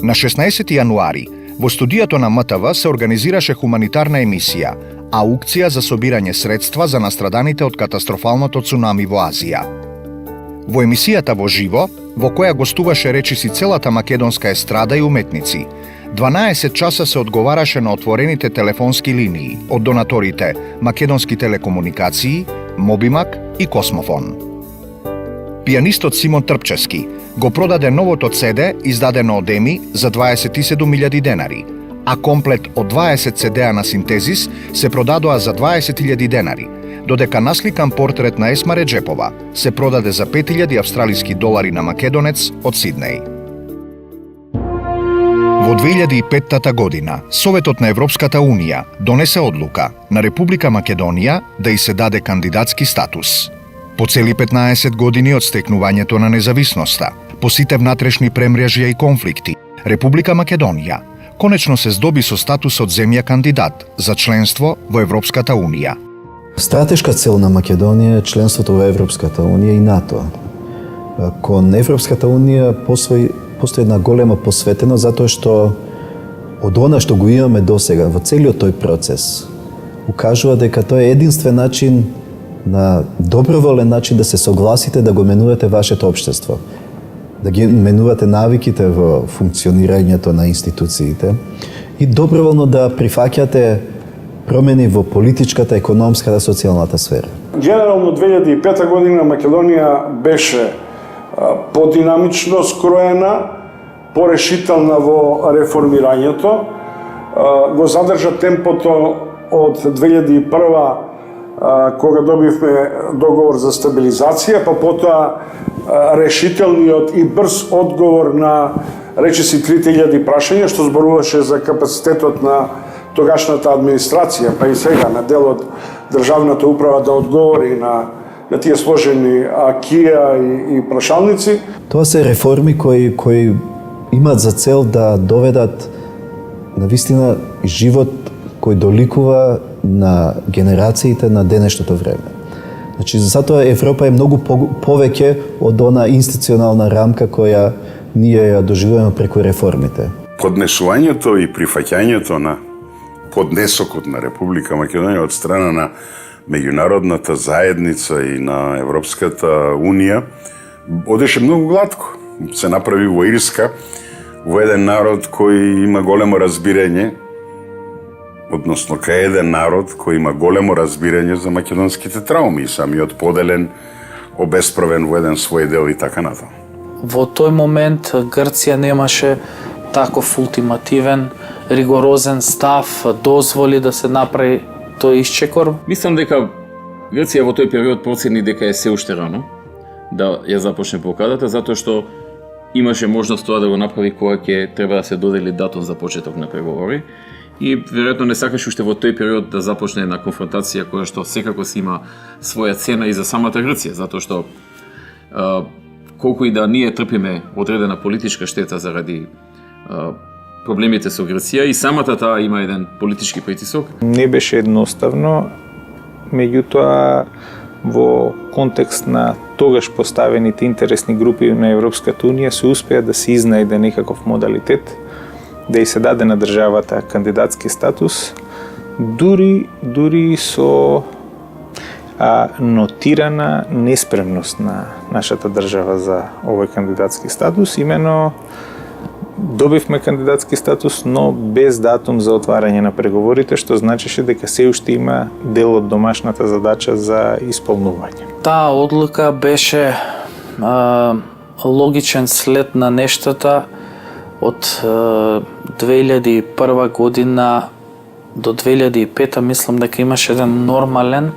На 16 јануари, во студијато на МТВ се организираше хуманитарна емисија, аукција за собирање средства за настраданите од катастрофалното цунами во Азија. Во емисијата во живо, во која гостуваше речиси целата македонска естрада и уметници, 12 часа се одговараше на отворените телефонски линии од донаторите Македонски телекомуникации, Мобимак и Космофон. Пијанистот Симон Трпчевски го продаде новото CD издадено од Еми за 27.000 денари, а комплет од 20 CD-а на Синтезис се продадоа за 20.000 денари, додека насликан портрет на Есма Реджепова се продаде за 5.000 австралиски долари на македонец од Сиднеј. Во 2005 година, Советот на Европската Унија донесе одлука на Република Македонија да ѝ се даде кандидатски статус. По цели 15 години од стекнувањето на независноста, по сите внатрешни премрежја и конфликти, Република Македонија конечно се здоби со статусот земја кандидат за членство во Европската Унија. Стратешка цел на Македонија е членството во Европската Унија и НАТО. Кон Европската Унија постои една голема посветеност затоа што од она што го имаме досега во целиот тој процес укажува дека тоа е единствен начин, на доброволен начин да се согласите да го менувате вашето општество, да ги менувате навиките во функционирањето на институциите и доброволно да прифаќате промени во политичката, економската, социјалната сфера. Генерално 2005 година Македонија беше подинамично скроена, порешителна во реформирањето, го задржа темпото од 2001 кога добивме договор за стабилизација, па потоа решителниот и брз одговор на речиси 3000 прашања, што зборуваше за капацитетот на тогашната администрација, па и сега на дел од државната управа да одговори на тие сложени акија и прашалници. Тоа се реформи кои имаат за цел да доведат навистина живот кој доликува на генерациите на денешното време. Значи, затоа Европа е многу повеќе од она институционална рамка која ние ја доживуваме преку реформите. Поднесувањето и прифаќањето на поднесокот на Република Македонија од страна на меѓународната заедница и на Европската Унија одеше многу глатко. Се направи во Ирска, во еден народ кој има големо разбирање, односно кај еден народ кој има големо разбирање за македонските трауми, самиот поделен, обесправен во еден свој дел и така натаму. Во тој момент Грција немаше таков ултимативен, ригорозен став, дозволи да се направи тој исчекор. Мислам дека Грција во тој период процени дека е се уште рано да ја започне блокадата, затоа што имаше можност тоа да го направи кога ќе треба да се додели датум за почеток на преговори. И веројатно не сакаше уште во тој период да започне една конфронтација која што секако си има своја цена и за самата Грција, затоа што колку и да ние трпиме одредена политичка штета заради проблемите со Грција, и самата таа има еден политички притисок. Не беше едноставно, меѓутоа во контекст на тогаш поставените интересни групи на Европската Унија се успеа да се изнајде некаков модалитет да и се даде на државата кандидатски статус, дури со нотирана неспремност на нашата држава за овој кандидатски статус. Имено добивме кандидатски статус, но без датум за отварање на преговорите, што значеше дека се уште има дел од домашната задача за исполнување. Таа одлука беше логичен след на нештата од 2001 година до 2005, мислам дека имаше еден нормален,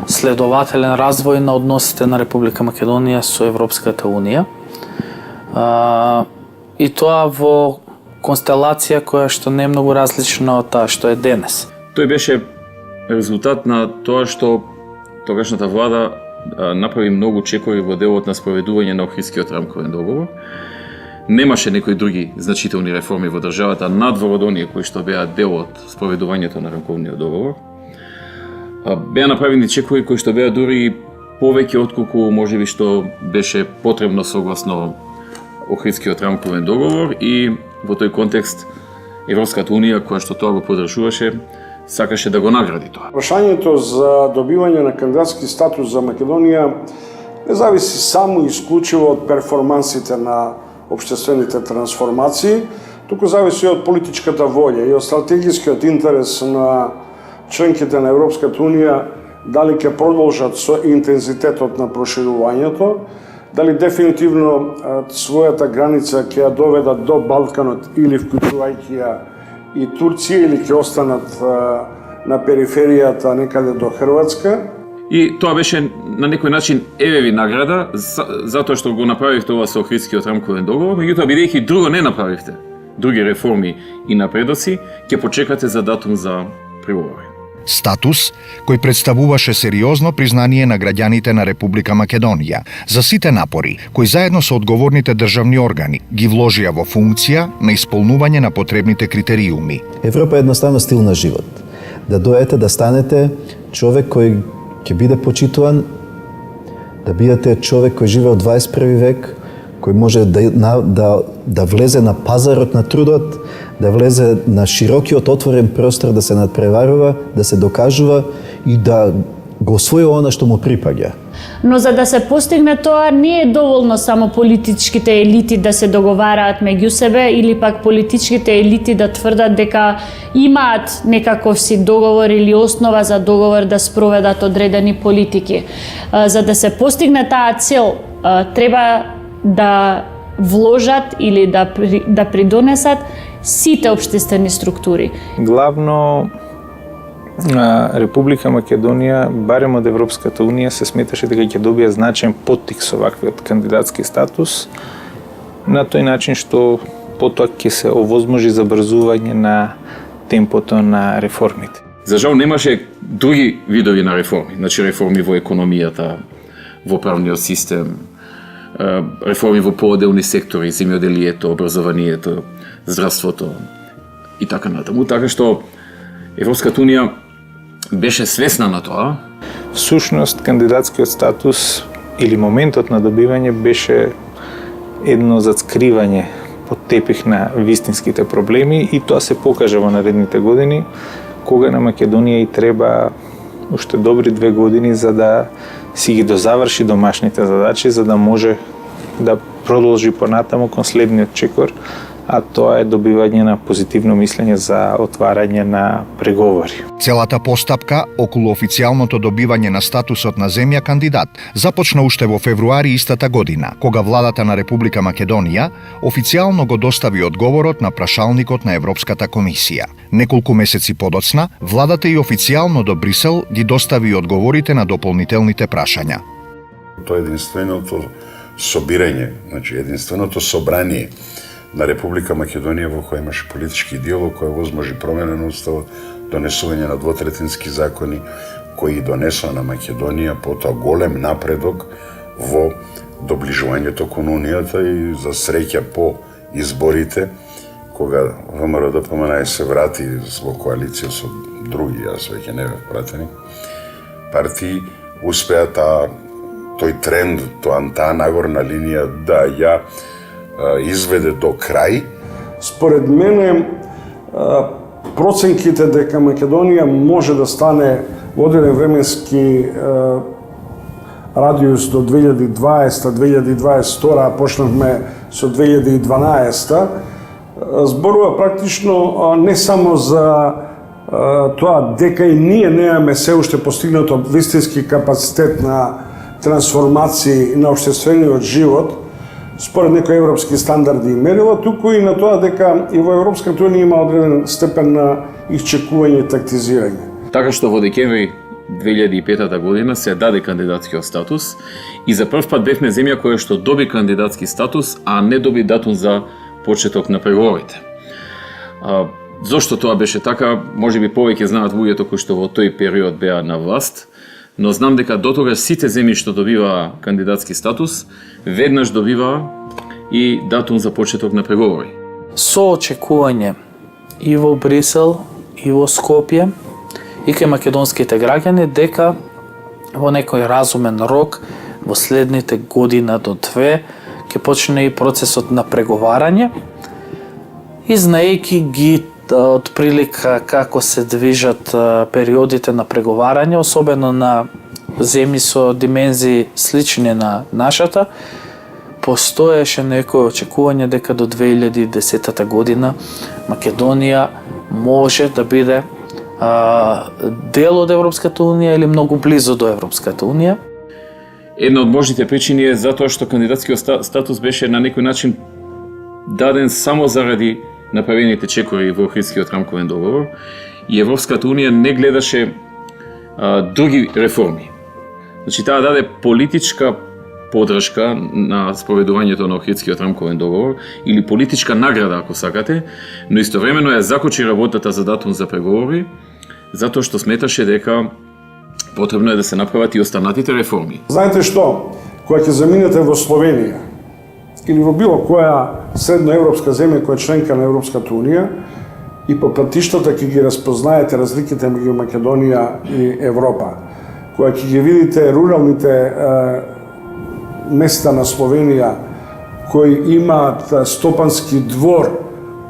следователен развој на односите на Република Македонија со Европската Унија. И тоа во констелација која што не е многу различна од таа што е денес. Тој беше резултат на тоа што тогашната влада направи многу чекори во делот на спроведување на Охридскиот рамковен договор. Немаше некои други значителни реформи во државата надвор од оние кои што беа дел од спроведувањето на рамковниот договор. Беа направени чекори кои што беа дури повеќе отколку можеби што беше потребно согласно Охридскиот рамковен договор, и во тој контекст Европската унија, која што тоа го подржуваше, сакаше да го награди тоа. Прашањето за добивање на кандидатски статус за Македонија не зависи само и исклучиво од перформансите на општествените трансформации, туку зависи од политичката волја и од стратегискиот интерес на членките на Европската унија дали ќе продолжат со интензитетот на проширувањето, дали дефинитивно својата граница ќе ја доведат до Балканот или вклучувајќи ја и Турција, или ќе останат на периферијата некаде до Хрватска. И тоа беше на некој начин евеви награда затоа што го направивте ова со Охридскиот рамковен договор, меѓутоа бидејќи друго не направивте, други реформи и напредоци, ќе почекате за датум за преговори. Статус кој представуваше сериозно признание на граѓаните на Република Македонија за сите напори кои заедно со одговорните државни органи ги вложија во функција на исполнување на потребните критериуми. Европа е едноставно стил на живот. Да дојдете да станете човек кој ќе биде почитуван, да бидете човек кој живее од 21 век, кој може да влезе на пазарот на трудот, да влезе на широкиот отворен простор, да се надпреварува, да се докажува и да го освои она што му припаѓа. Но за да се постигне тоа, не е доволно само политичките елити да се договараат меѓу себе или пак политичките елити да тврдат дека имаат некаков си договор или основа за договор да спроведат одредени политики. За да се постигне таа цел, треба да вложат или да придонесат сите општествени структури. Главно Република Македонија, барем од Европската унија, се сметаше дека ќе добие значаен поттик со ваквиот кандидатски статус, на тој начин што потоа ќе се овозможи забрзување на темпото на реформите. За жал немаше други видови на реформи, значи реформи во економијата, во правниот систем, реформи во поделни сектори, земјоделието, образованието, здравството и така натаму. Така што Европската унија беше свесна на тоа. Всушност, кандидатскиот статус или моментот на добивање беше едно зацкривање под тепих на вистинските проблеми и тоа се покажа во наредните години, кога на Македонија и треба уште добри 2 години за да си ги дозаврши домашните задачи, за да може да продолжи понатаму кон следниот чекор, а тоа е добивање на позитивно мислење за отварање на преговори. Целата постапка околу официјалното добивање на статусот на земја кандидат започна уште во февруари истата година, кога владата на Република Македонија официјално го достави одговорот на прашалникот на Европската комисија. Неколку месеци подоцна, владата и официјално до Брисел ги достави одговорите на дополнителните прашања. Тоа е единственото собирање, значи единственото собрание на Република Македонија во која имаше политички диалог, која возможи промена на уставот, донесување на двотретински закони, кои донесоа на Македонија потоа голем напредок во доближувањето кон Унијата и за среќа по изборите, кога ВМРО ДПМН се врати во коалиција со други, јас веќе не бев пратеник, партии успеа тој тренд, таа нагорна линија да ја изведе до крај. Според мене, проценките дека Македонија може да стане во одреден временски радиус до 2020-2022, а почнавме со 2012, зборува практично не само за тоа дека и ние немаме се уште постигнато вистински капацитет на трансформации на општествениот живот, според некои европски стандарди и мерила, туку и на тоа дека и во Европската унија има одреден степен на исчекување и тактизирање. Така што во декември 2005 година се даде кандидатскиот статус и за прв пат бевме земја која што доби кандидатски статус, а не доби датум за почеток на преговорите. Зошто тоа беше така, можеби повеќе знаат луѓето кои што во тој период беа на власт, но знам дека дотогаш сите земји што добиваа кандидатски статус, веднаш добиваа и датум за почеток на преговори. Со очекување и во Брисел, и во Скопје, и кај македонските граѓани дека во некој разумен рок во следните година до 2 ќе почне и процесот на преговарање и знаејќи ги од прилика како се движат периодите на преговарање, особено на земји со димензии слични на нашата, постоеше некој очекување дека до 2010 година Македонија може да биде дел од Европската Унија или многу близо до Европската Унија. Една од можните причини е затоа што кандидатскиот статус беше на некој начин даден само заради направените чекори во Охридскиот рамковен договор и Европската Унија не гледаше други реформи. Значи, таа даде политичка подршка на спроведувањето на Охридскиот рамковен договор или политичка награда, ако сакате, но истовремено ја закочи работата за датум за преговори, затоа што сметаше дека потребно е да се направат и останатите реформи. Знаете што? Кога ќе заминете во Словенија или во било која средноевропска земја која е членка на Европската Унија и по патиштата ќе ги распознаете разликите меѓу Македонија и Европа. Кога ќе ги видите руралните места на Словенија кои имаат стопански двор,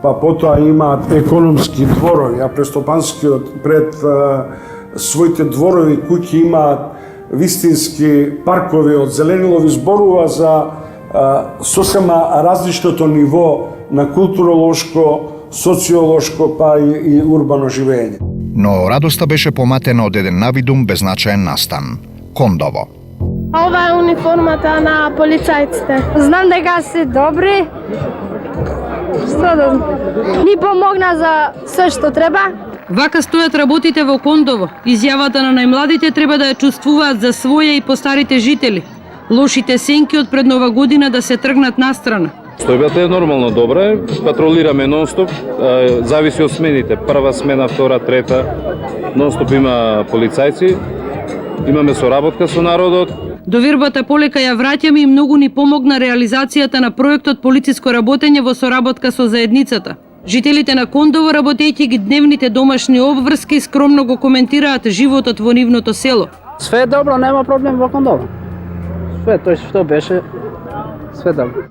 па потоа имаат економски дворови, а пред своите дворови куќи имаат вистински паркови од зеленилови, зборува за сосема различното ниво на културолошко, социолошко, па и урбано живење. Но радоста беше поматена од еден навидум беззначаен настан – Кондово. Ова е униформата на полицајците. Знам дека се добри. Што да ни помогна за се што треба. Вака стојат работите во Кондово. Изјавата на најмладите треба да ја чувствуваат за своја и постарите жители. Лошите сенки од пред Нова година да се тргнат настрана. Стојбата е нормално добра, патролираме нонстоп, зависи од смените. Прва смена, втора, трета, нонстоп има полицајци, имаме соработка со народот. Довербата полека ја враќаме и многу ни помогна реализацијата на проектот полициско работење во соработка со заедницата. Жителите на Кондово, работејќи ги дневните домашни обврски, скромно го коментираат животот во нивното село. Све е добро, нема проблем во Кондово. Све тој што беше, све добро.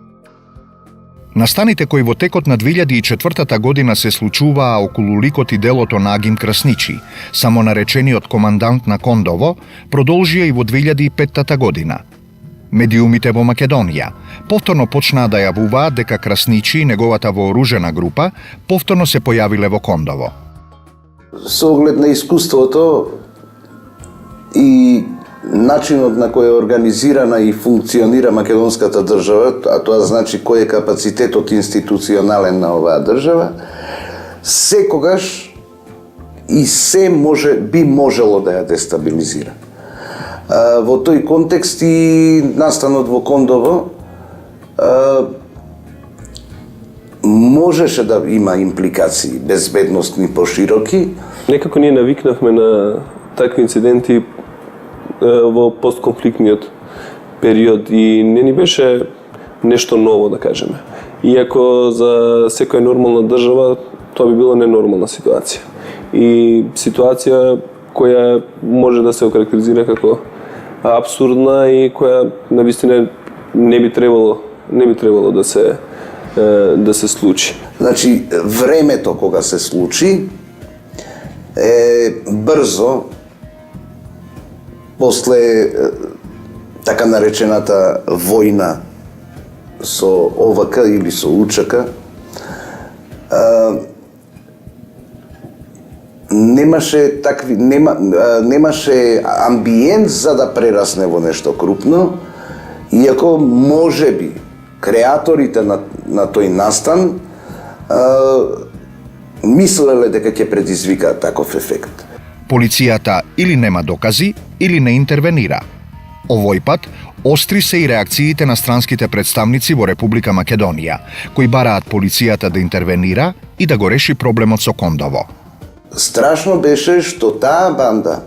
Настаните кои во текот на 2004 година се случуваа околу ликот и делото на Агим Красничи, само наречениот командант на Кондово, продолжија и во 2005 година. Медиумите во Македонија повторно почнаа да јавуваат дека Красничи и неговата вооружена група повторно се појавиле во Кондово. Со оглед на искуството и начинот на кој е организирана и функционира македонската држава, а тоа значи кој е капацитетот институционален на оваа држава, секогаш и се би можело да ја дестабилизира. Во тој контекст и настанот во Кондово можеше да има импликации безбедностни пошироки. Некако ние навикнавме на такви инциденти во постконфликтниот период и не ни беше нешто ново, да кажеме. Иако за секоја нормална држава тоа би била ненормална ситуација. И ситуација која може да се окарактеризира како апсурдна и која навистина не би требало да се случи. Значи, времето кога се случи е брзо после така наречената војна со ОВК или со УЧК, немаше амбиент за да прерасне во нешто крупно, иако можеби креаторите на тој настан мислеле дека ќе предизвикаат таков ефект. Полицијата или нема докази, или не интервенира. Овој пат, остри се и реакциите на странските представници во Република Македонија, кои бараат полицијата да интервенира и да го реши проблемот со Кондово. Страшно беше што таа банда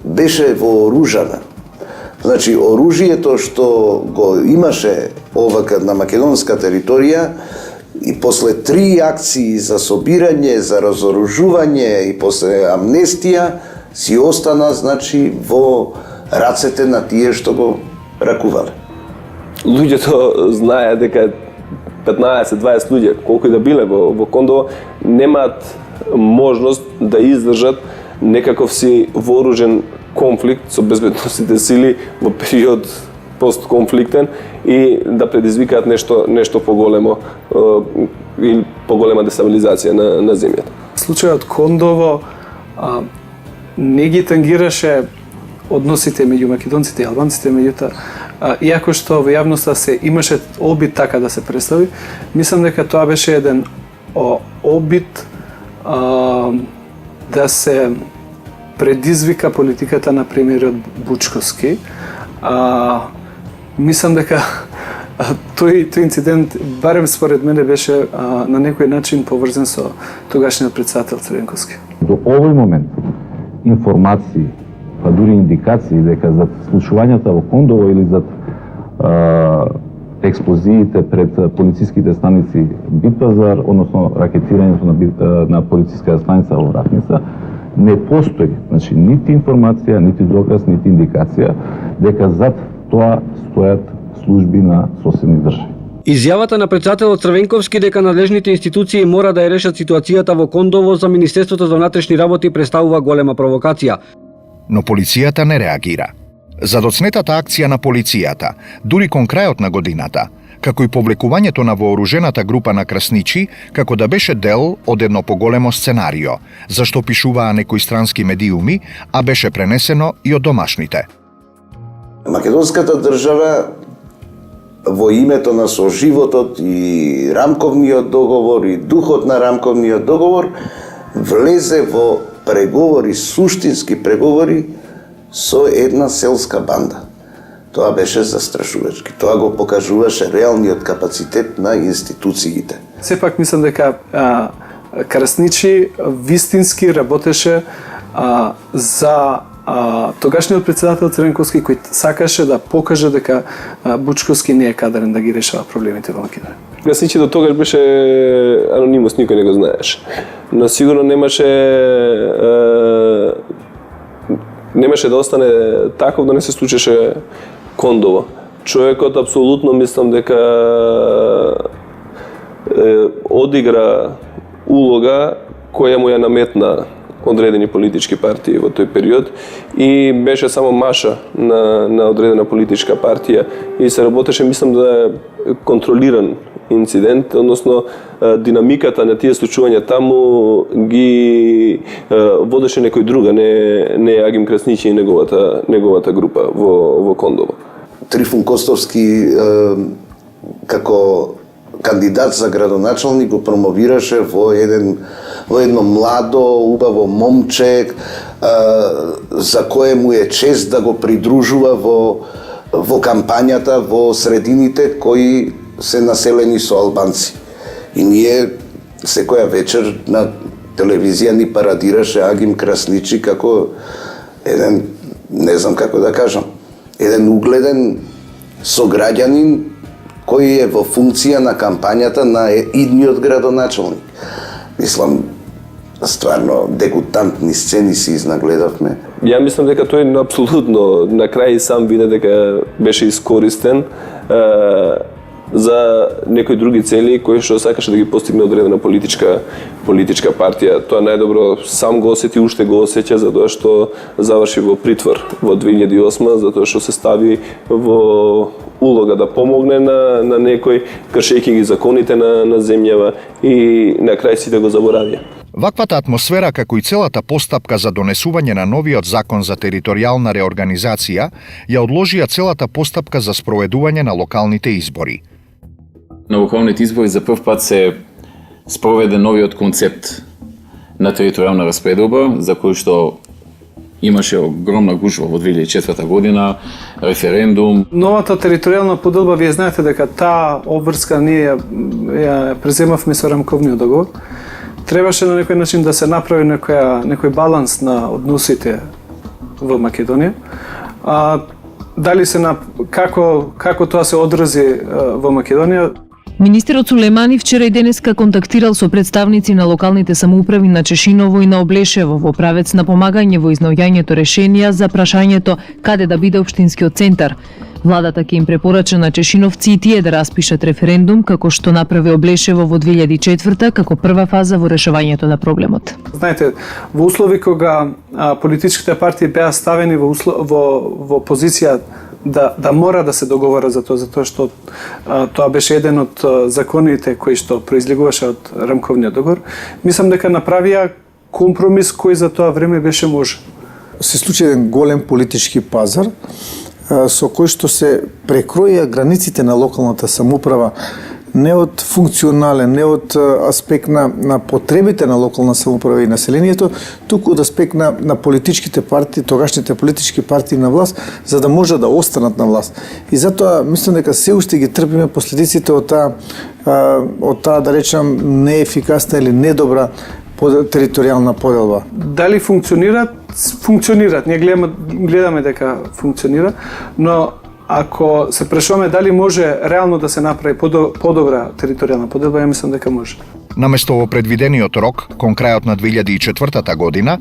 беше вооружана. Значи, оружјето што го имаше ОВК на македонска територија и после 3 акции за собирање, за разоружување и после амнестија, си остана, значи, во рацете на тие што го ракувале. Луѓето знаеа дека 15-20 луѓе, колку и да биле во Кондово, немаат можност да издржат некаков си вооружен конфликт со безбедносните сили во период постконфликтен и да предизвикаат нешто поголемо или поголема дестабилизација на земјата. Случајот Кондово не ги тангираше односите меѓу македонците и албанците, меѓутоа, иако што во јавноста се имаше обид така да се представи, мислам дека тоа беше еден обид да се предизвика политиката на премиерот Бучковски. Мислам дека тој инцидент, барем според мене, беше на некој начин поврзан со тогашниот председател Црвенковски. До овој момент информации, па дури индикации дека за случувањата во Кондово или за експлозиите пред полициските станици Битпазар, односно ракетирањето на полициска станица во Ратница, не постои, значи, нити информација, нити доказ, нити индикација дека зад тоа стојат служби на соседни држави. Изјавата на председателот Црвенковски дека надлежните институции мора да ја решат ситуацијата во Кондово за Министерството за внатрешни работи представува голема провокација. Но полицијата не реагира. За доцнетата акција на полицијата, дури кон крајот на годината, како и повлекувањето на вооружената група на красничи, како да беше дел од едно поголемо сценарио, зашто пишуваа некои странски медиуми, а беше пренесено и од домашните. Македонската држава во името на соживотот и рамковниот договор и духот на рамковниот договор влезе во преговори, суштински преговори со една селска банда. Тоа беше застрашувачки. Тоа го покажуваше реалниот капацитет на институциите. Сепак мислам дека Красничи вистински работеше за тогашниот председател Црвенковски, кој сакаше да покаже дека Бучковски не е кадарен да ги решава проблемите во Македонија. Красничи до тогаш беше анонимност, никој не го знаеше. Но сигурно немаше да остане таков да не се случеше Кондово. Човекот апсолутно мислам дека одигра улога која му ја наметна одредени политички партии во тој период и беше само маша на одредена политичка партија и се работеше, мислам, да е контролиран инцидент, односно динамиката на тие случувања таму ги водеше некој друга, не Агим Красничи и неговата група во Кондово. Трифун Костовски како кандидат за градоначалник го промовираше во едно младо, убаво момче за кое му е чест да го придружува во кампањата во средините кои се населени со албанци. И ние секоја вечер на телевизија ни парадираше Агим Красничи како еден, не знам како да кажам, еден угледен сограѓанин кој е во функција на кампањата на идниот градоначалник. Мислам, стварно дегутантни сцени си изнагледавме. Ја мислам дека тој апсолутно на крај сам виде дека беше искористен за некои други цели кои што сакаше да ги постигне одредена политичка партија. Тоа најдобро сам го осети, уште го осеќа, затоа што заврши во притвор во 2008, затоа што се стави во улога да помогне на некој, кршејќи ги законите на земјава и на крај сите го заборавија. Ваквата атмосфера, како и целата постапка за донесување на новиот закон за територијална реорганизација, ја одложија целата постапка за спроведување на локалните избори. На локалните избори за прв пат се спроведе новиот концепт на територијална распределба, за кој што имаше огромна гужва во 2004 година, референдум. Новата територијална поделба, вие знаете дека таа обврска ние ја преземавме со рамковниот договор. Требаше на некој начин да се направи некој баланс на односите во Македонија. Дали како тоа се одрази во Македонија? Министерот Сулемани вчера и денеска контактирал со представници на локалните самоуправи на Чешиново и на Облешево во правец на помагање во изнаоѓањето решенија за прашањето каде да биде општинскиот центар. Владата ќе им препорача на чешиновци и тие да распишат референдум, како што направи Облешево во 2004 како прва фаза во решавањето на проблемот. Знаете, во услови кога политичките партии беа ставени во позиција да мора да се договора за тоа што тоа беше еден од законите кои што произлегуваше од рамковниот договор, мислам дека направија компромис кој за тоа време беше можен. Се случи еден голем политички пазар со кој што се прекроија границите на локалната самоуправа не од функционален, не од аспект на потребите на локална самоуправа и населението, туку од аспект на политичките партии, тогашните политички партии на власт, за да може да останат на власт. И затоа мислам дека се уште ги трпиме последиците од таа да речам неефикасна или недобра територијална поделба. Дали функционираат? Функционираат. Ние гледаме дека функционира, но ако се прашуваме дали може реално да се направи подобра територијална поделба, ја мислам дека може. Наместо во предвидениот рок, кон крајот на 2004 година,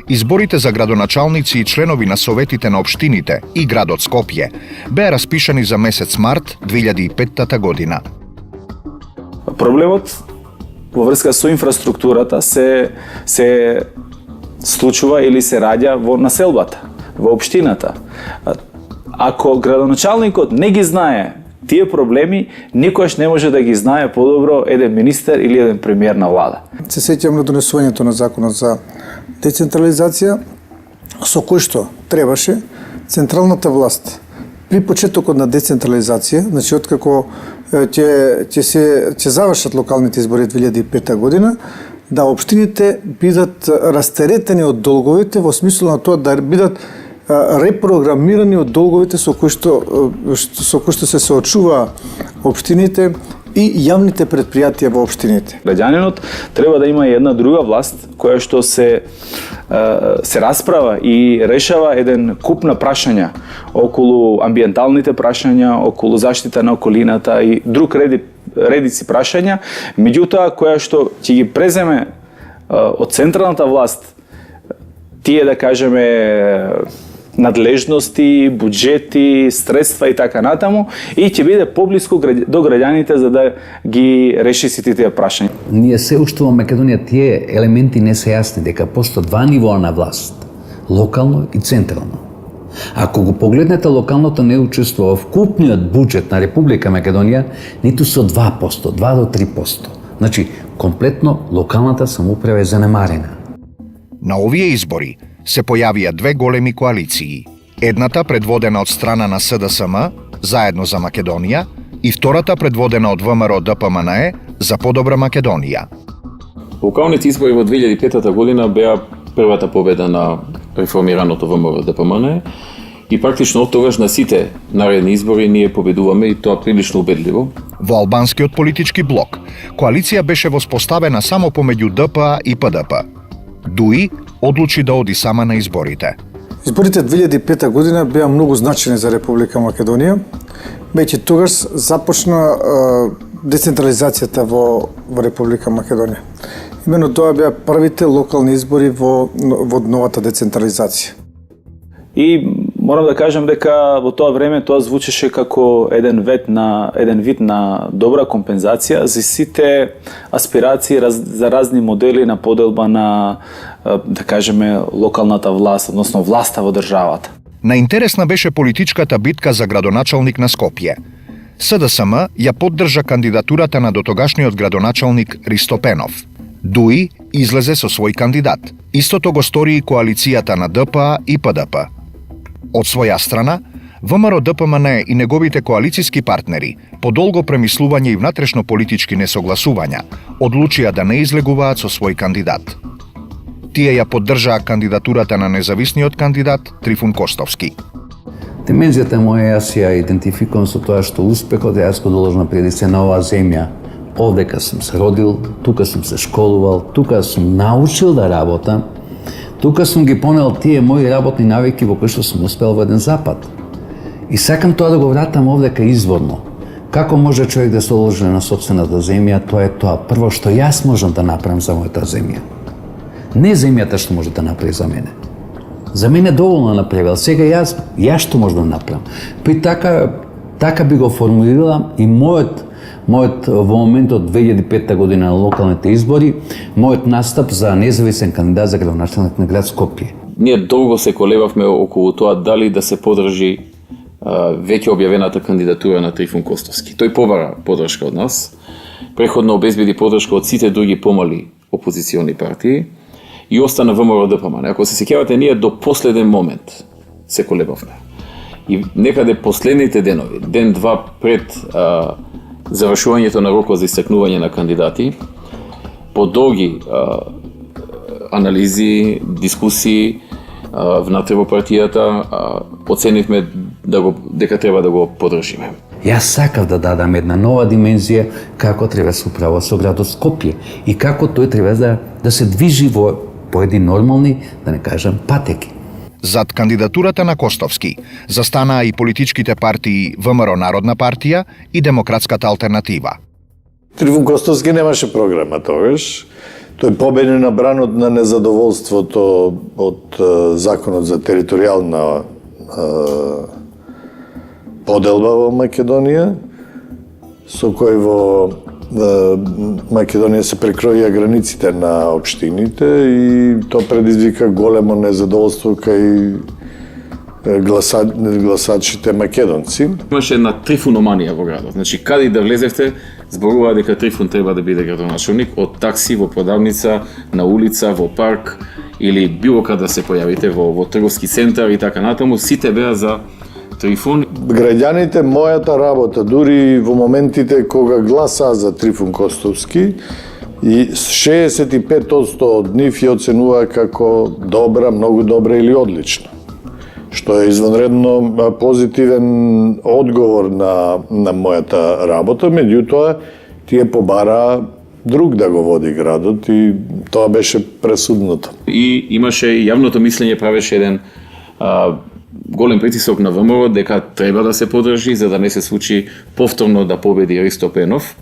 изборите за градоначалници и членови на советите на општините и градот Скопје беа распишани за месец март 2005 година. Проблемот во врска со инфраструктурата се случува или се раѓа во населбата, во општината. Ако градоначалникот не ги знае тие проблеми, никош не може да ги знае подобро еден министер или еден премиер на влада. Се сеќавам на донесувањето на законот за децентрализација, со кој што требаше централната власт при почетокот на децентрализација, значи откако ќе завршат локалните избори 2005 година, да општините бидат растеретени од долговите во смисло на тоа да бидат репрограмирани од долговите со кои што се соочува општините и јавните предпријатија во општините. Граѓанинот треба да има една друга власт која што се расправа и решава еден куп на прашања околу амбиенталните прашања, околу заштита на околината и друг редици прашања, меѓутоа која што ќе ги преземе од централната власт тие да кажеме надлежности, буџети, средства и така натаму и ќе биде поблиску до граѓаните за да ги реши сите тие прашања. Ние се уште во Македонија тие елементи не се јасни дека постојат два нивоа на власт, локално и централно. Ако го погледнете, локалното не учествува в купниот буџет на Република Македонија ниту со 2%, 2 до 3%. Значи, комплетно локалната самоуправа е занемарена. На овие избори се појавија две големи коалиции. Едната предводена од страна на СДСМ, Заедно за Македонија, и втората предводена од ВМРО ДПМНЕ, За подобра Македонија. Локалните избори во 2005 година беа првата победа на реформираното ВМРО ДПМНЕ и практично од тогаш на сите наредни избори ние победуваме и тоа прилично убедливо. Во албанскиот политички блок, коалиција беше воспоставена само помеѓу ДПА и ПДП. ДУИ одлучи да оди сама на изборите. Изборите 2005 година беа многу значени за Република Македонија, веќе тогаш започна децентрализацијата во Република Македонија. Именно тоа беа првите локални избори во новата децентрализација. И морам да кажам дека во тоа време тоа звучеше како еден вид на добра компензација за сите аспирации за разни модели на поделба на, да кажеме, локалната власт, односно власта во државата. Наинтересна беше политичката битка за градоначалник на Скопје. СДСМ ја поддржа кандидатурата на дотогашниот градоначалник Ристо Пенов. ДУИ излезе со свој кандидат. Истото го стори и коалицијата на ДПА и ПДП. Од своја страна, ВМРО ДПМНЕ и неговите коалициски партнери, по долго премислување и внатрешно политички несогласувања, одлучија да не излегуваат со свој кандидат. Тие ја поддржаа кандидатурата на независниот кандидат Трифун Костовски. Димензијата моја јас ја идентификувам со тоа што успехот јас го доложна преди се на оваа земја. Овдека сум се родил, тука сум се школувал, тука сум научил да работам, тука сум ги понел тие мои работни навики во кои што сум успел во еден запад. И сакам тоа да го вратам овдека изворно. Како може човек да се доложи на сопствената земја, тоа е тоа прво што јас можам да направам за мојата земја. Не земјата што може да направи за мене. За мене доволно направил. Сега јас што можам да направам? При така би го формулирала и мојот во моментот 2005 година на локалните избори, мојот настап за независен кандидат за градоначалник на град Скопје. Ние долго се колебавме околу тоа дали да се подржи веќе објавената кандидатура на Трифун Костовски. Тој побара подршка од нас, преходно обезбеди подршка од сите други помали опозициони партии и остана ВМРО ДПМН. Ако се сеќавате, ние до последен момент се колебавме. И некаде последните денови, ден-два пред завршувањето на рокот за истакнување на кандидати, по долги анализи, дискусии внатре во партијата, оценивме дека треба да го подржиме. Јас сакав да дадам една нова димензија како треба се управува со градот Скопје и како тој треба да се движи по едни нормални, да не кажам, патеки. Зад кандидатурата на Костовски застанаа и политичките партии ВМРО Народна партија и Демократската алтернатива. Трифун Костовски немаше програма тогаш. Тој победи на бранот на незадоволството од законот за територијална поделба во Македонија, со кој во Македонија се прекроија границите на општините и тоа предизвика големо незадоволство кај гласачите македонци. Имаше една трифуноманија во градот. Значи, каде да влезевте, зборуваа дека Трифун треба да биде градоначалник, од такси, во продавница, на улица, во парк или било каде се појавите во трговски центар и така натаму, сите беа за Трифун. Граѓаните, мојата работа, дури во моментите кога гласаа за Трифун Костовски, и 65% од нив ја оценуваа како добра, многу добра или одлична. Што е извонредно позитивен одговор на мојата работа, меѓутоа тие побараа друг да го води градот и тоа беше пресудното. И имаше и јавното мислење правеше еден голем притисок на ВМРО дека треба да се подржи за да не се случи повторно да победи Ристо Пенов.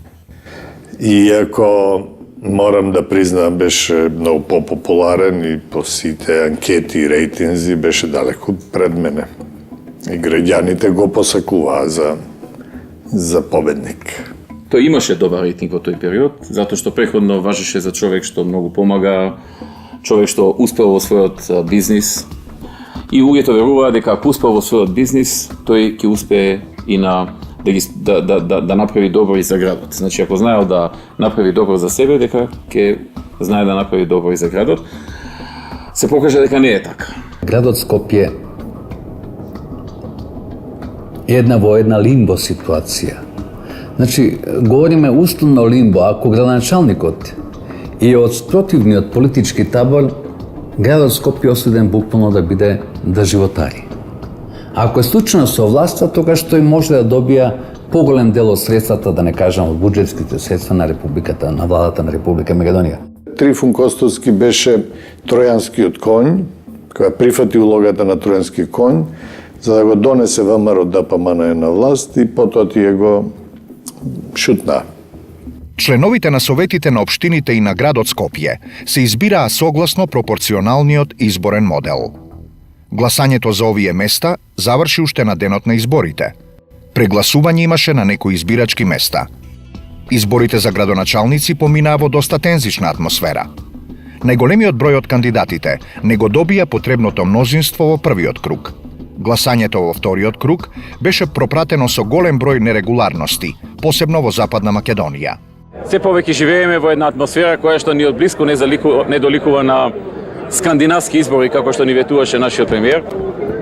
Иако морам да признам беше многу популарен и по сите анкети и рейтинзи беше далеко пред мене. И граѓаните го посакуваа за победник. Тој имаше добар рейтинг во тој период, затоа што преходно важеше за човек што многу помага, човек што успел во својот бизнис. И луѓето веруваа дека ако успел во својот бизнис, тој ќе успее и да направи добро и за градот. Значи, ако знаел да направи добро за себе, дека ќе знае да направи добро и за градот. Се покажа дека не е така. Градот Скопје е во една лимбо ситуација. Значи, говориме условно лимбо, ако градоначалникот е од спротивниот политички табор, градот Скопје осуден буквално да животари. Ако е случајно со власта, тогаш тој може да добија поголем дел од средствата, да не кажам од буџетските средства на Републиката, на владата на Република Македонија. Трифун Костовски беше тројанскиот конј, која прифати улогата на тројански конј, за да го донесе ВМРО ДПМН на власт и потоа тие го шутнаа. Членовите на советите на општините и на градот Скопје се избираа согласно пропорционалниот изборен модел. Гласањето за овие места заврши уште на денот на изборите. Прегласување имаше на некои избирачки места. Изборите за градоначалници поминаа во доста тензична атмосфера. Најголемиот број од кандидатите не го добија потребното мнозинство во првиот круг. Гласањето во вториот круг беше пропратено со голем број нерегуларности, посебно во Западна Македонија. Се повеќе живееме во една атмосфера која што ни од блиску не доликува на скандинавски избори, како што ни ветуваше нашиот премиер.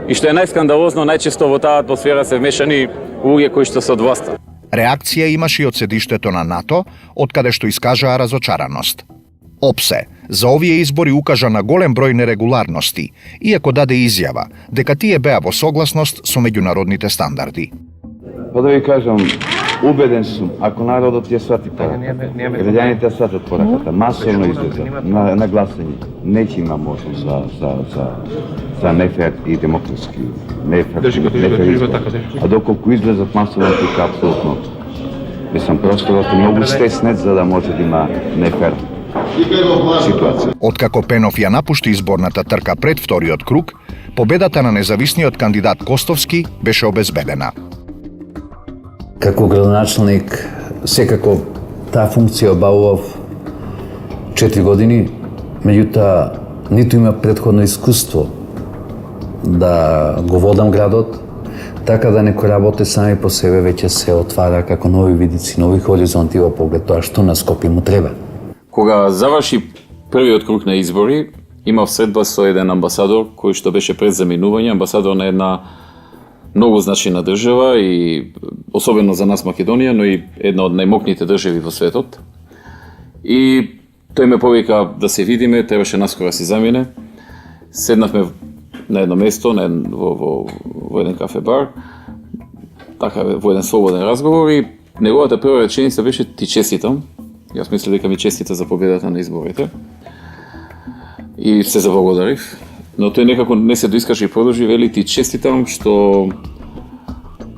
И што е најскандалозно, најчесто во таа атмосфера се вмешани луѓе кои што се од власта. Реакција имаше и од седиштето на НАТО, од каде што искажаа разочараност. ОПСЕ за овие избори укажа на голем број нерегуларности, иако даде изјава дека тие беа во согласност со меѓународните стандарди. Па да ви кажам, убеден сум, ако народот ја свати пораката, граѓаните ја сватат пораката, масовно излезат на гласање, не ќе има можност за нефер и демократски, нефер избор. А доколку излезат масовно, тука апсолутно. Мислам, просторот е многу стеснет за да може да има нефер ситуација. Откако Пенов ја напушти изборната трка пред вториот круг, победата на независниот кандидат Костовски беше обезбедена. Како градоначелник, секако таа функција обавував 4 години, меѓутоа ниту има претходно искуство да го водам градот, така да некои работи сами по себе веќе се отвара како нови видици, нови хоризонти во поглед тоа што на Скопје му треба. Кога заврши првиот круг на избори, имав средба со еден амбасадор кој што беше пред заминување, амбасадор на една многу значајна држава и особено за нас Македонија, но и една од најмокните држави во светот. И тој ме повика да се видиме, требаше наскоро да се замине. Седнавме на едно место, во еден кафе-бар, така во еден слободен разговор и неговата прва реченица беше ти честитам. Јас мислев дека ми честита за победата на изборите. И се заблагодарив. Но тој некако не се доискаше и продолжи, вели ти честитам што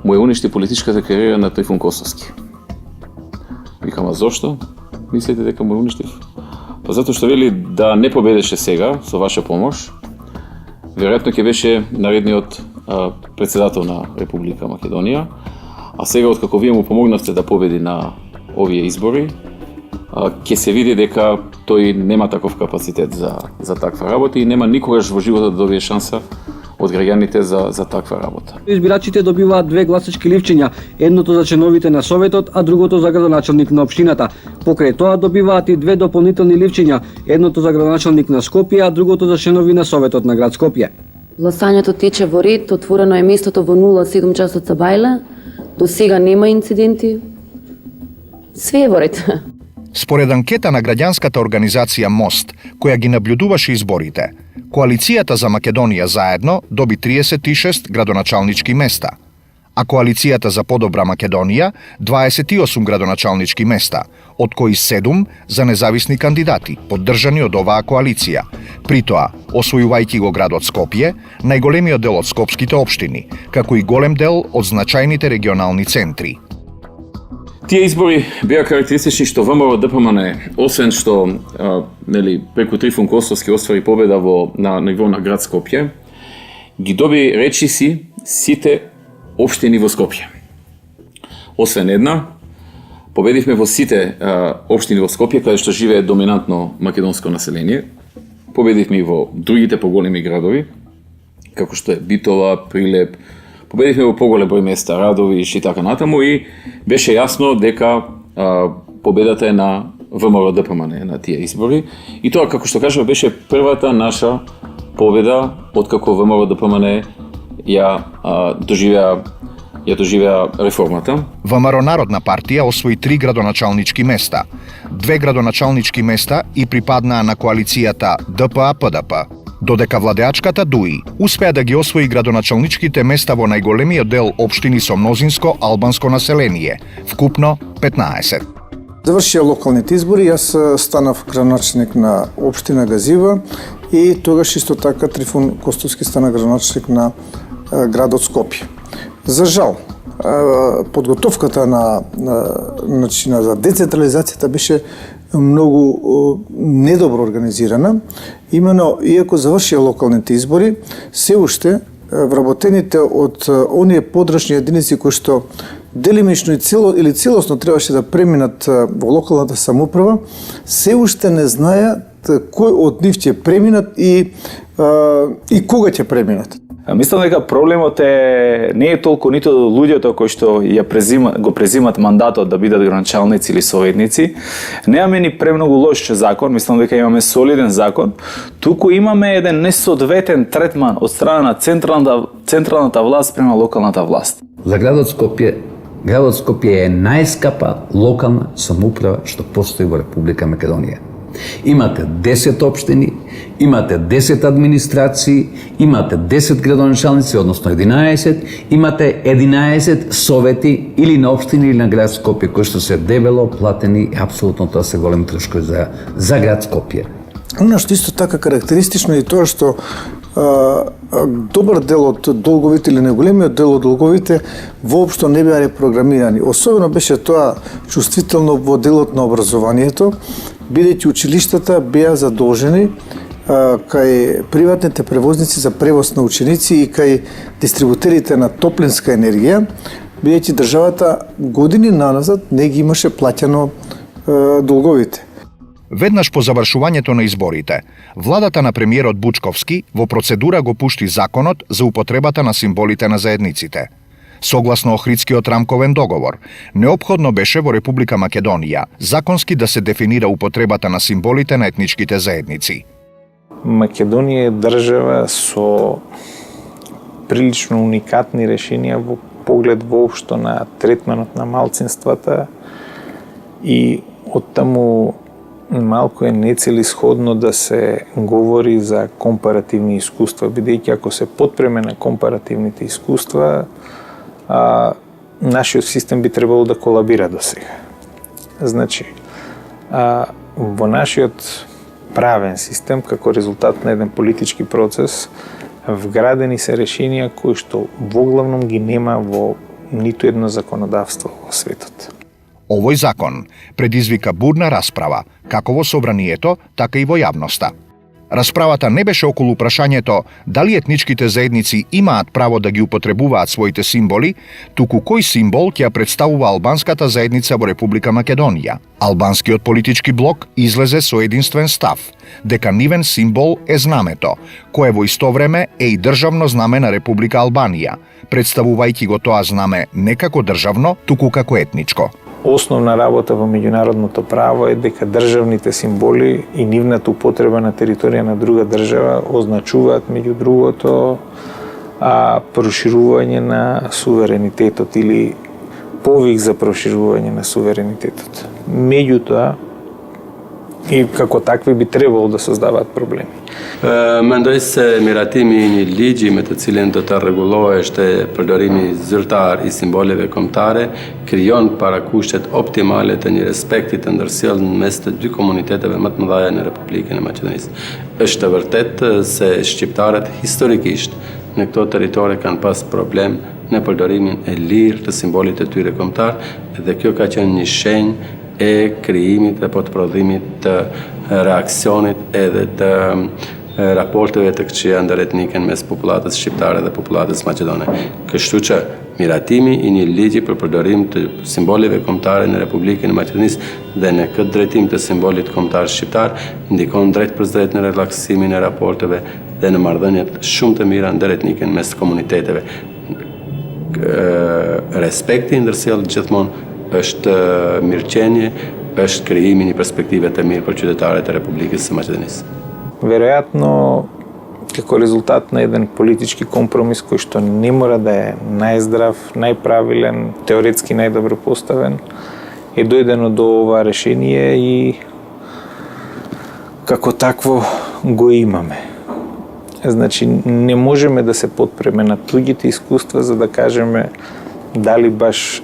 му ја уништи политичката кариера на Трифун Костовски. Викам, а зошто? Мислите дека му ја уништив? Па затоа што вели да не победеше сега со ваша помош, веројатно ќе беше наредниот председател на Република Македонија, а сега откако вие му помогнавте да победи на овие избори, ќе се види дека тој нема таков капацитет за таква работа и нема никогаш во животот да добие шанса од граѓаните за таква работа. Избирачите добиваат 2 гласачки ливчиња, едното за членовите на Советот, а другото за градоначелник на општината. Покрај тоа добиваат и 2 дополнителни ливчиња, едното за градоначелник на Скопје, а другото за членови на Советот на град Скопје. Гласањето тече во ред, отворено е местото во 07 часот за бајле. До сега нема инциденти. Све е во ред. Според анкета на граѓанската организација МОСТ, која ги наблюдуваше изборите, Коалицијата за Македонија заедно доби 36 градоначалнички места, а Коалицијата за подобра Македонија 28 градоначалнички места, од кои 7 за независни кандидати, поддржани од оваа коалиција. При тоа, освојувајќи го градот Скопје, најголемиот дел од скопските општини, како и голем дел од значајните регионални центри. Тие избори беа карактеристични што ВМРО ДПМН, освен што преку Трифун Костовски оствари победа на ниво на град Скопје, ги доби речиси сите општини во Скопје. Освен една, победивме во сите општини во Скопје, каде што живее доминантно македонско население. Победивме и во другите поголеми градови, како што е Битола, Прилеп. Победивме во поголем број места, Радовиш и така натаму и беше јасно дека победата е на ВМРО ДПМН на тие избори. И тоа, како што кажува, беше првата наша победа откако ВМРО ДПМН ја доживеа реформата. ВМРО Народна партија освои 3 градоначалнички места. 2 градоначалнички места и припаднаа на коалицијата ДПА-ПДП. Додека владеачката ДУИ успеа да ги освои градоначалничките места во најголемиот дел општини со мнозинско албанско население, вкупно 15. Завршија локалните избори, јас станав градоначелник на општина Газива и тогаш исто така Трифун Костовски стана градоначелник на градот Скопје. За жал, подготовката за децентрализацијата беше многу недобро организирана. Имено, иако завршија локалните избори, се уште вработените од оние подрачни единици кои што делимично или целосно требаше да преминат во локалната самоуправа, се уште не знаат кој од нив ќе преминат и кога ќе преминат. Мислам дека проблемот не е толку ниту луѓето кои што го презимат мандатот да бидат градоначалници или советници. Немаме ни премногу лош закон, мислам дека имаме солиден закон, туку имаме еден несоодветен третман од страна на централната власт према локалната власт. За градот Скопје е најскапа локална самоуправа што постои во Република Македонија. Имате 10 општини, имате 10 администрации, имате 10 градоначалници, односно 11, имате 11 совети или на општини или на град Скопје, кои што се дебело платени, апсолутно тоа се големи трошкови за град Скопје. Она што исто така карактеристично е тоа што добар дел од долговите или неголемиот дел од долговите воопшто не беа репрограмирани. Особено беше тоа чувствително во делот на образованието, бидејќи училиштата беа задолжени кај приватните превозници за превоз на ученици и кај дистрибутерите на топлинска енергија, бидејќи државата години наназад не ги имаше плаќано долговите. Веднаш по завршувањето на изборите, владата на премиерот Бучковски во процедура го пушти законот за употребата на символите на заедниците. Согласно Охридскиот рамковен договор, неопходно беше во Република Македонија законски да се дефинира употребата на символите на етничките заедници. Македонија е држава со прилично уникатни решенија во поглед воопшто на третманот на малцинствата и оттаму малку е нецелисходно да се говори за компаративни искуства, бидејќи ако се потпреме на компаративните искуства, нашиот систем би требало да колабира до сега. Значи, во нашиот правен систем, како резултат на еден политички процес, вградени се решенија кои што воглавном ги нема во ниту едно законодавство во светот. Овој закон предизвика бурна расправа, како во собранието, така и во јавноста. Расправата не беше околу прашањето дали етничките заедници имаат право да ги употребуваат своите символи, туку кој символ ќе представува албанската заедница во Република Македонија. Албанскиот политички блок излезе со единствен став, дека нивен символ е знамето, кое во исто време е и државно знаме на Република Албанија, представувајќи го тоа знаме не како државно, туку како етничко. Основна работа во меѓународното право е дека државните символи и нивната употреба на територија на друга држава означуваат меѓу другото проширување на суверенитетот или повик за проширување на суверенитетот. Меѓутоа, и како такви би требало да создаваат проблеми. Mendoj se miratimi i një ligji me të cilin do të rregullohesh përdorimi zyrtar i simboleve kombëtare krijon parakushtet optimale të një respekti të ndërsjellshëm mes të dy komuniteteve më të mëdha në Republikën e Maqedonisë. Është e vërtetë se shqiptarët historikisht në këto territore kanë pas problem në përdorimin e lirë të simbolit të tyre kombëtar dhe kjo ka qenë një shenjë e krijimit dhe po të prodhimit të reaksionit edhe të raporteve të këqija ndëretnike mes popullatës shqiptare dhe popullatës maqedone. Kështu që miratimi i një ligji për përdorim të simboleve kombëtare në Republikën e Maqedonisë dhe në këtë drejtim të simbolit kombëtar shqiptar ndikon drejt për drejt në relaksimin e raporteve dhe në marrëdhëniet shumë të mira ndëretnike mes komuniteteve. Respekti ndërsjell gjithmonë është mirëqenie, është krijimi një perspektive të mirë për qytetarët e Republikës së Maqedonisë. Веројатно, како резултат на еден политички компромис кој што не мора да е најздрав, најправилен, теоретски најдобро поставен, е дојдено до ова решение и како такво го имаме. Значи, не можеме да се потпреме на туѓите искуства за да кажеме дали баш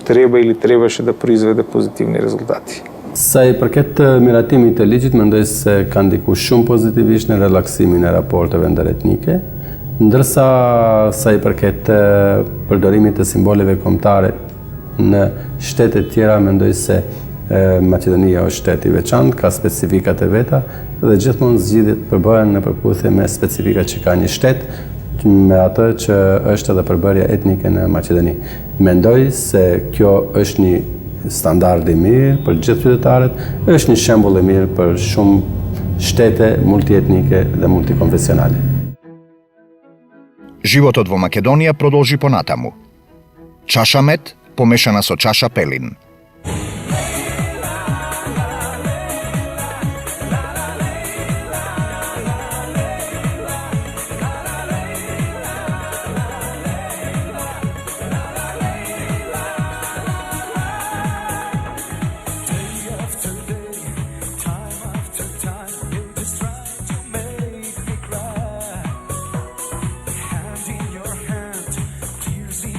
треба или требаше да произведе позитивни резултати. Sa i përket miratimit të ligjit, mendoj se ka ndikuar shumë pozitivisht në relaksimin e raporteve ndëretnike, ndërsa sa i përket përdorimit të simboleve kombëtare në shtete të tjera, mendoj se Maqedonia është shtet i veçantë, ka specifikat e veta dhe gjithmonë zgjidhjet përbëhen në përputhje me specifikat që ka një shtet me atë që është edhe përbërja etnike në Maqedoni. Mendoj se kjo është një standard i mirë për gjithë qytetarët, është një shembull i mirë për shumë shtete multietnike dhe multikonfesionale. Животот во Македонија продолжи понатаму. Чаша мед помешана со чаша пелин.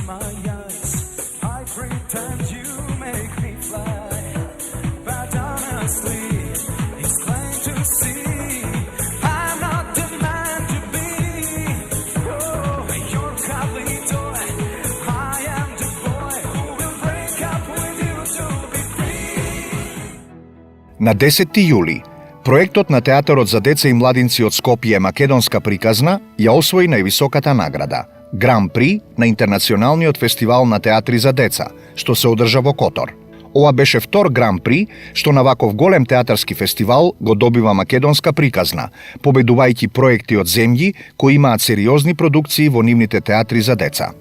My eyes, I pretend you make На 10 јули, проектот на Театарот за деца и младинци од Скопје Македонска приказна ја освои највисоката награда – Гран При на Интернационалниот фестивал на театри за деца, што се одржа во Котор. Ова беше втор Гран При што на ваков голем театарски фестивал го добива Македонска приказна, победувајќи проекти од земји кои имаат сериозни продукции во нивните театри за деца.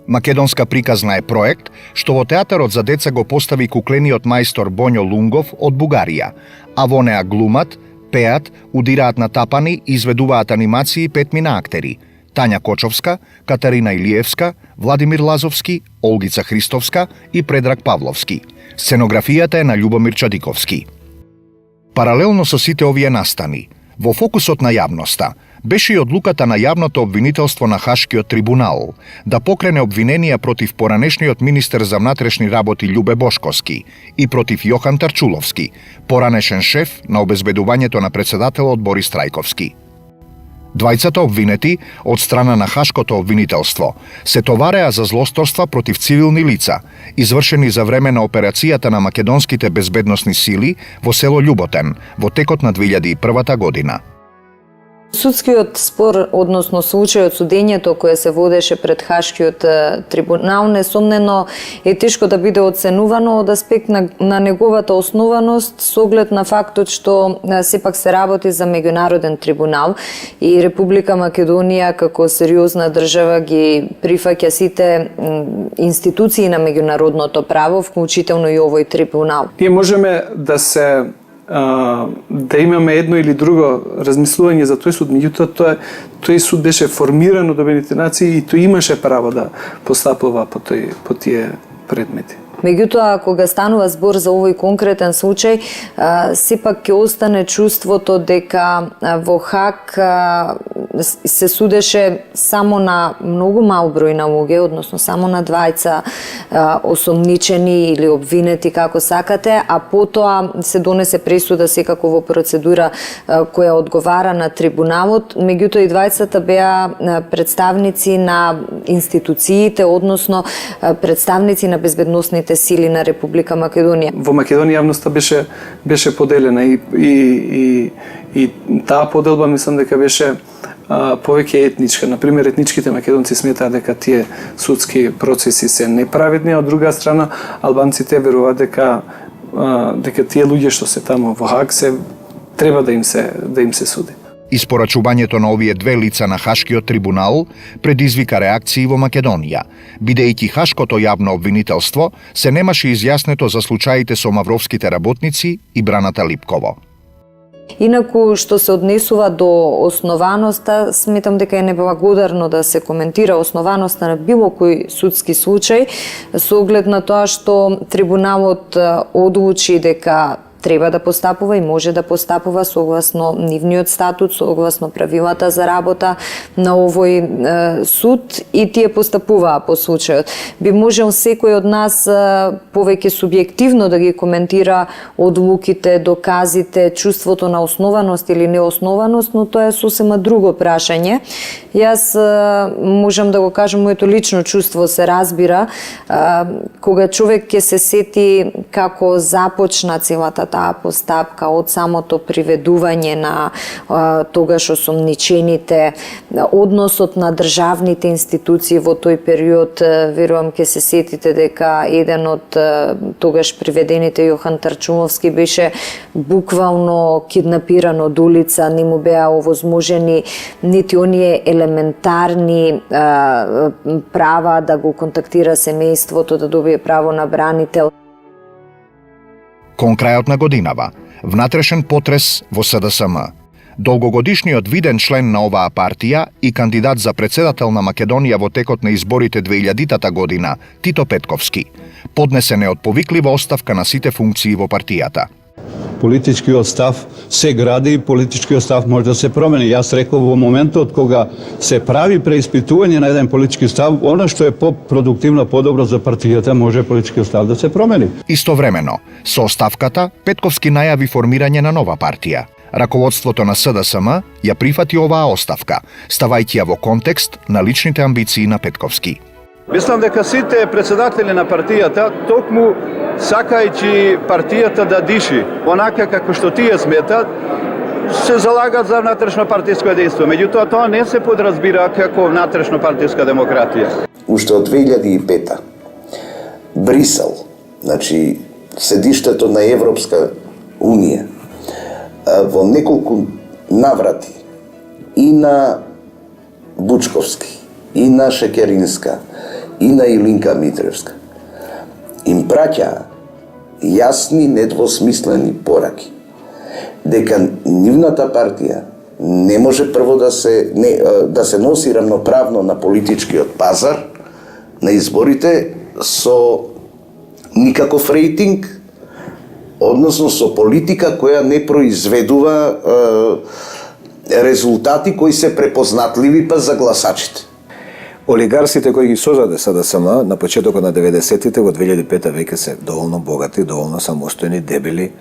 Македонска приказна е проект што во Театарот за деца го постави куклениот мајстор Боњо Лунгов од Бугарија, а во неа глумат, пеат, удираат на тапани и изведуваат анимации 5 мина актери – Тања Кочовска, Катарина Илиевска, Владимир Лазовски, Олгица Христовска и Предраг Павловски. Сценографијата е на Љубомир Чадиковски. Паралелно со сите овие настани, во фокусот на јавноста беше и одлуката на јавното обвинителство на Хашкиот трибунал да покрене обвиненија против поранешниот министер за внатрешни работи Љубе Бошковски и против Јохан Тарчуловски, поранешен шеф на обезбедувањето на председателот Борис Трајковски. Двајцата обвинети од страна на Хашкото обвинителство се товареа за злосторства против цивилни лица, извршени за време на операцијата на македонските безбедносни сили во село Љуботен во текот на 2001 година. Судскиот спор, односно случајот судењето кое се водеше пред Хашкиот трибунал, несомнено е тешко да биде оценувано од аспект на неговата основаност со оглед на фактот што сепак се работи за меѓународен трибунал и Република Македонија како сериозна држава ги прифаќа сите институции на меѓународното право, вклучително и овој трибунал. Ние можеме да имаме едно или друго размислување за тој суд, меѓутоа тој суд беше формиран од Обединетите нации и тој имаше право да постапува по тие предмети. Меѓутоа, кога станува збор за овој конкретен случај, сепак ќе остане чувството дека во Хаг се судеше само на многу мал број на луѓе, односно само на двајца осомничени или обвинети, како сакате, а потоа се донесе пресуда секако во процедура која одговара на трибуналот. Меѓутоа и двајцата беа представници на институциите, односно представници на безбедносните сили на Република Македонија. Во Македонија јавноста беше поделена и таа поделба мислам дека беше повеќе етничка. Например, етничките македонци сметаат дека тие судски процеси се неправедни, а од друга страна албанците веруваат дека тие луѓе што се таму во Хаг треба да им се суди. Испорачувањето на овие две лица на Хашкиот трибунал предизвика реакции во Македонија, бидејќи Хашкото јавно обвинителство се немаше изјаснето за случаите со мавровските работници и Браната Липково. Инаку, што се однесува до основаноста, сметам дека е неблагодарно да се коментира основаноста на било кој судски случај, со оглед на тоа што трибуналот одлучи дека треба да постапува и може да постапува согласно нивниот статут, согласно правилата за работа на овој суд и тие постапуваа по случајот. Би можел секој од нас повеќе субјективно да ги коментира одлуките, доказите, чувството на основаност или неоснованост, но тоа е сосема друго прашање. Јас можам да го кажам, моето лично чувство се разбира кога човек ќе се сети како започна целата таа постапка од самото приведување на тогаш осомничените, односот на државните институции во тој период. Верувам ќе се сетите дека еден од тогаш приведените Јохан Тарчуловски беше буквално киднапиран од улица, не му беа овозможени нити оние елементарни права да го контактира семејството, да добие право на бранител. Кон крајот на годинава, внатрешен потрес во СДСМ. Долгогодишниот виден член на оваа партија и кандидат за председател на Македонија во текот на изборите 2000 година, Тито Петковски, поднесе неотповиклива оставка на сите функции во партијата. Политичкиот став се гради и политичкиот став може да се промени. Јас реков во моментот кога се прави преиспитување на еден политички став, она што е по-продуктивно, подобро за партијата, може политичкиот став да се промени. Истовремено, со оставката, Петковски најави формирање на нова партија. Раководството на СДСМ ја прифати оваа оставка, ставајќи ја во контекст на личните амбиции на Петковски. Мислам дека сите председатели на партијата токму сакајќи партијата да диши онака како што тие сметат, се залагат за внатрешно партиско единство. Меѓутоа тоа не се подразбира како внатрешно партиска демократија. Уште од 2005 Брисел, значи седиштето на Европска Унија, во неколку наврати и на Бучковски, и на Шекеринска, и на Илинка Митревска, им праќа јасни, недвосмислени пораки дека нивната партија не може прво да се носи рамноправно на политичкиот пазар на изборите со никаков рейтинг, односно со политика која не произведува резултати кои се препознатливи па за гласачите. Олигарсите кои ги создаде СДСМ на почетокот на 90-тите во 2005 веќе се доволно богати, доволно самостојни, дебели,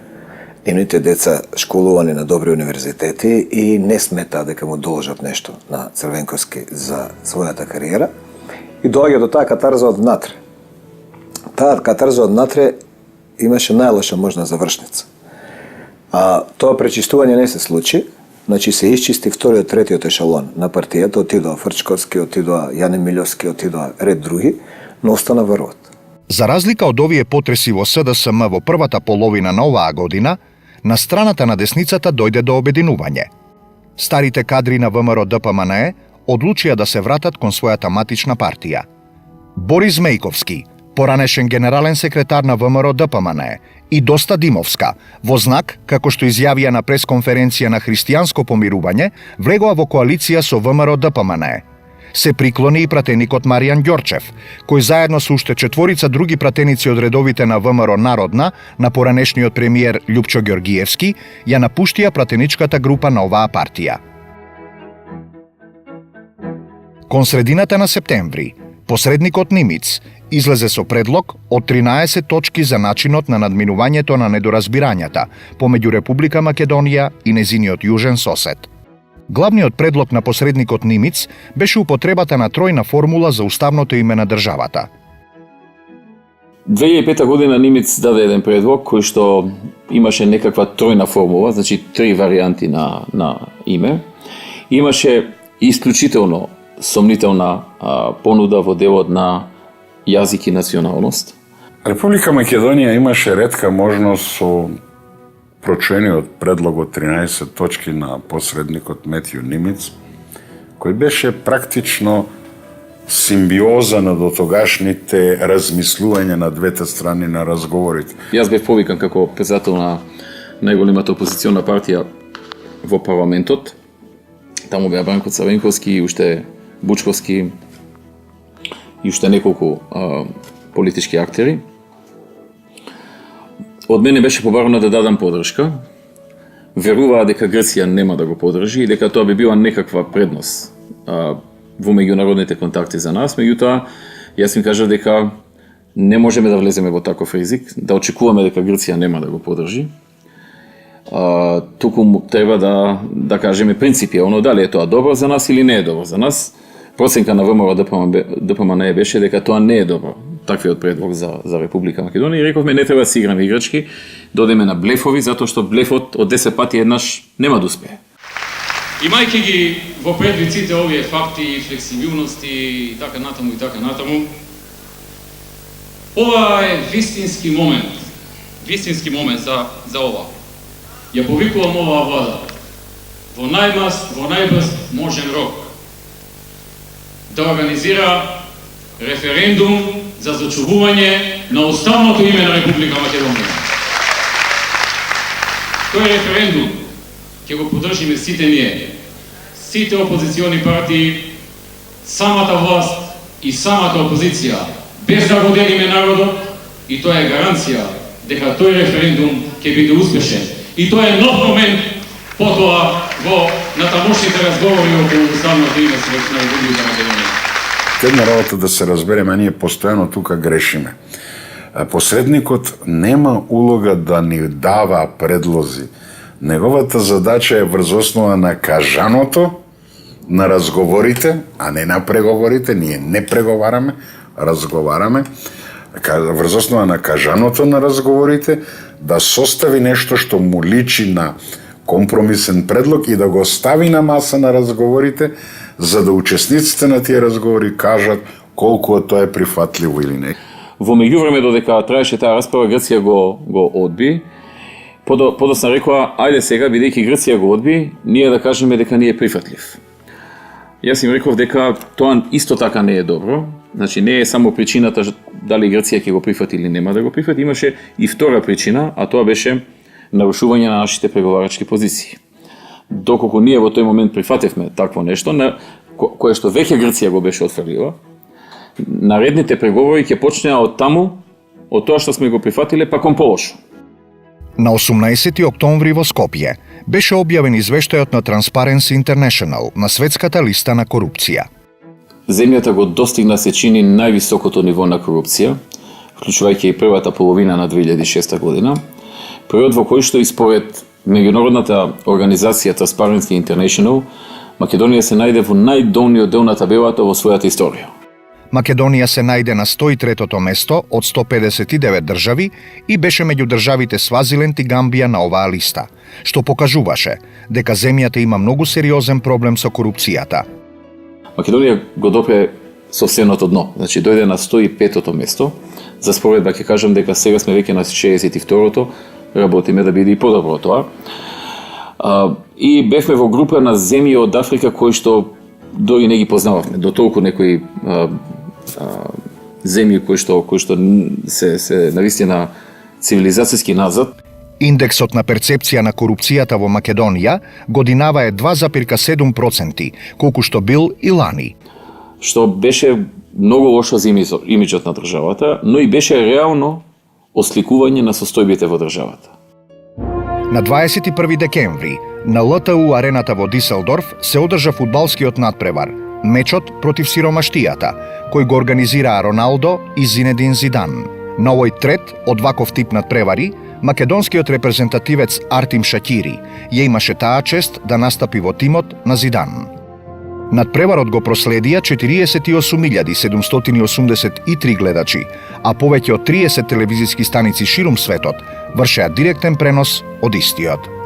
нивните деца школувани на добри универзитети и не сметаа дека му должат нешто на Црвенковски за својата кариера. И доаѓа до таа катарза од внатре. Таа катарза од внатре имаше најлоша можна завршница. А тоа пречистување не се случи, значи се исчисти вториот, третиот ешалон на партијата, отидоа Фрчковски, отидоа Јане Милјовски, отидоа ред други, но остана врвот. За разлика од овие потреси во СДСМ во првата половина на оваа година, на страната на десницата дојде до обединување. Старите кадри на ВМРО ДПМНЕ одлучија да се вратат кон својата матична партија. Борис Мејковски, поранешен генерален секретар на ВМРО ДПМНЕ, и Доста Димовска, во знак, како што изјавија на пресконференција на христијанско помирување, влегоа во коалиција со ВМРО ДПМНЕ. Се приклони и пратеникот Маријан Ѓорчев, кој заедно со уште 4 други пратеници од редовите на ВМРО Народна, на поранешниот премиер Љупчо Ѓоргиевски, ја напуштија пратеничката група на оваа партија. Кон средината на септември, посредникот Нимиц излезе со предлог од 13 точки за начинот на надминувањето на недоразбирањата помеѓу Република Македонија и незиниот јужен сосед. Главниот предлог на посредникот Нимиц беше употребата на тројна формула за уставното име на државата. 2005 година Нимиц даде еден предлог кој што имаше некаква тројна формула, значи 3 варијанти на име. Имаше исклучително сомнителна понуда во делот на јазик и националност. Република Македонија имаше ретка можност со прочуениот предлог од 13 точки на посредникот Метју Нимиц, кој беше практично симбиоза на дотогашните размислувања на двете страни на разговорите. Јас бев повикан како председател на најголемата опозициона партија во парламентот. Таму беа Бранко Црвенковски и уште Бучковски и уште неколку политички актери. Од мене беше побарано да дадам поддршка. Веруваа дека Грција нема да го поддржи и дека тоа би била некаква предност во меѓународните контакти за нас. Меѓутоа, јас им кажав дека не можеме да влеземе во таков ризик, да очекуваме дека Грција нема да го поддржи. Туку треба да кажеме принципијално дали е тоа добро за нас или не е добро за нас. Проценка на ВМРО ДПМНЕ беше дека тоа не е добро, таквиот предлог за Република Македонија, и рековме не треба да си играме играчки, додеме на блефови, затоа што блефот од 10 пати еднаш нема да успее. Имајќи ги во предвид сите овие факти, флексибилности и така натаму, ова е вистински момент за ова. Ја повикувам оваа влада во најбрз можен рок да организира референдум за зачувување на уставното име на Република Македонија. Тој референдум ќе го поддржиме сите ние, сите опозициони партии, самата власт и самата опозиција, без да го делиме народот, и тоа е гаранција дека тој референдум ќе биде успешен. И тоа е нов момент потоа во натамошните разговори околу уставното име на Република Македонија. Една работа да се разбереме, ние постојано тука грешиме. Посредникот нема улога да ни дава предлози. Неговата задача е врз основа на кажаното на разговорите, а не на преговорите. Ние не преговараме, разговараме. Врз основа на кажаното на разговорите, да состави нешто што му личи на компромисен предлог и да го стави на маса на разговорите, за да учесниците на тие разговори кажат колку тоа е прифатливо или не. Во меѓувреме додека траеше таа расправа, Грција го одби. Подосна рекоа, ајде сега, бидејќи Грција го одби, ние да кажеме дека не е прифатлив. Јас им реков дека тоа исто така не е добро. Значи не е само причината дали Грција ќе го прифати или нема да го прифати, имаше и втора причина, а тоа беше нарушување на нашите преговарачки позиции. Доколку ние во тој момент прифатевме такво нешто, кое што веќе Грција го беше отфрлила, наредните преговори ќе почнеа од таму, од тоа што сме го прифатиле, па кон полошо. На 18 октомври во Скопје беше објавен извештајот на Transparency International на светската листа на корупција. Земјата го достигна се чини највисокото ниво на корупција, вклучувајќи и првата половина на 2006 година, период во кој што и според меѓународната организација Transparency International, Македонија се најде во најдолниот дел на табелата во својата историја. Македонија се најде на 103-то место од 159 држави и беше меѓу државите Свазиленд и Гамбија на оваа листа, што покажуваше дека земјата има многу сериозен проблем со корупцијата. Македонија го допре совсемното дно, значи дојде на 105-то место. За споредба ќе кажам дека сега сме веќе на 62-то, работиме да биде и подобро тоа. И бевме во група на земји од Африка кои што дори не ги познававме, до толку некои земји кои што се навистина цивилизацијски назад. Индексот на перцепција на корупцијата во Македонија годинава е 2,7%, колку што бил и лани. Што беше многу лошо за имиджот на државата, но и беше реално осликување на состојбите во државата. На 21 декември на ЛТУ арената во Диселдорф се одржа фудбалскиот надпревар, мечот против сиромаштијата, кој го организираа Роналдо и Зинедин Зидан. На овој трет од ваков тип надпревари, македонскиот репрезентативец Артим Шакири ја имаше таа чест да настапи во тимот на Зидан. Надпреварот го проследија 48.783 гледачи, а повеќе од 30 телевизиски станици ширум светот вршеа директен пренос од истиот.